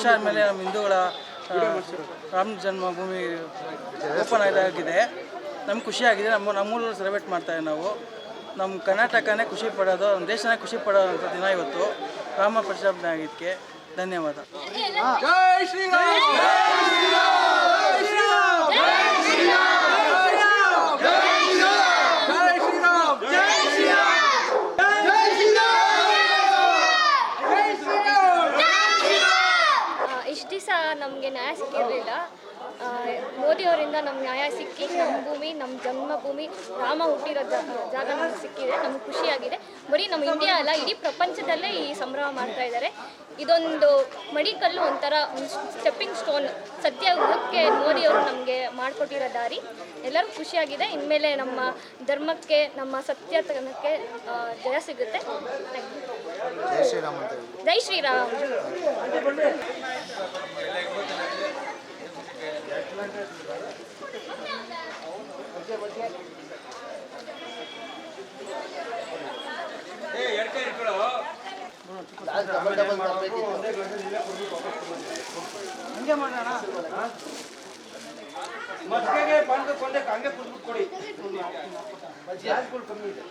ವರ್ಷ ಆದಮೇಲೆ ನಮ್ಮ ಹಿಂದೂಗಳ ರಾಮ ಜನ್ಮಭೂಮಿ ಓಪನ್ ಆಗಿದೆ. ನಮ್ಗೆ ಖುಷಿಯಾಗಿದೆ. ನಮ್ಮೂರಲ್ಲಿ ಸೆಲೆಬ್ರೇಟ್ ಮಾಡ್ತಾಯಿದ್ದೀವಿ ನಾವು. ನಮ್ಮ ಕರ್ನಾಟಕನೇ ಖುಷಿ ಪಡೋದು, ನಮ್ಮ ದೇಶನೇ ಖುಷಿ ಪಡೋಂಥ ದಿನ ಇವತ್ತು. ರಾಮ ಪ್ರತಿಷ್ಠಾಪನೆ ಆಗಿದ್ದಕ್ಕೆ ಧನ್ಯವಾದ. ಜೈ ಶ್ರೀರಾಮ್. ಇಷ್ಟು ದಿವಸ ನಮಗೆ ನ್ಯಾಯ ಸಿಕ್ಕಿರಲಿಲ್ಲ. ಮೋದಿಯವರಿಂದ ನಮ್ಗೆ ನ್ಯಾಯ ಸಿಕ್ಕಿ ನಮ್ಮ ಭೂಮಿ, ನಮ್ಮ ಜನ್ಮಭೂಮಿ, ರಾಮ ಹುಟ್ಟಿರೋ ಜಾಗ ನಮ್ಗೆ ಸಿಕ್ಕಿದೆ. ನಮ್ಗೆ ಖುಷಿಯಾಗಿದೆ. ಬರೀ ನಮ್ಮ ಇಂಡಿಯಾ ಅಲ್ಲ, ಇಡೀ ಪ್ರಪಂಚದಲ್ಲೇ ಈ ಸಂಭ್ರಮ ಮಾಡ್ತಾ ಇದ್ದಾರೆ. ಇದೊಂದು ಮಡಿಕಲ್ಲು, ಒಂಥರ ಸ್ಟೆಪ್ಪಿಂಗ್ ಸ್ಟೋನ್. ಸತ್ಯಯುಗಕ್ಕೆ ಮೋದಿಯವರು ನಮಗೆ ಮಾಡಿಕೊಟ್ಟಿರೋ ದಾರಿ. ಎಲ್ಲರೂ ಖುಷಿಯಾಗಿದೆ. ಇನ್ಮೇಲೆ ನಮ್ಮ ಧರ್ಮಕ್ಕೆ, ನಮ್ಮ ಸತ್ಯತನಕ್ಕೆ ಜಯ ಸಿಗುತ್ತೆ. ಜೈ ಶ್ರೀರಾಮ್ ಅಂತ ಜೈ ಶ್ರೀರಾಮ್. ಹಂಗೆ ಮಾಡೋಣ. ಮದ್ವೆಗೆ ಬಂದು ಕೊಂಡೆ ಹಂಗೆ ಕುಡ್ಬಿಟ್ಟು ಕೊಡಿ. ಕಮ್ಮಿ ಇದೆ.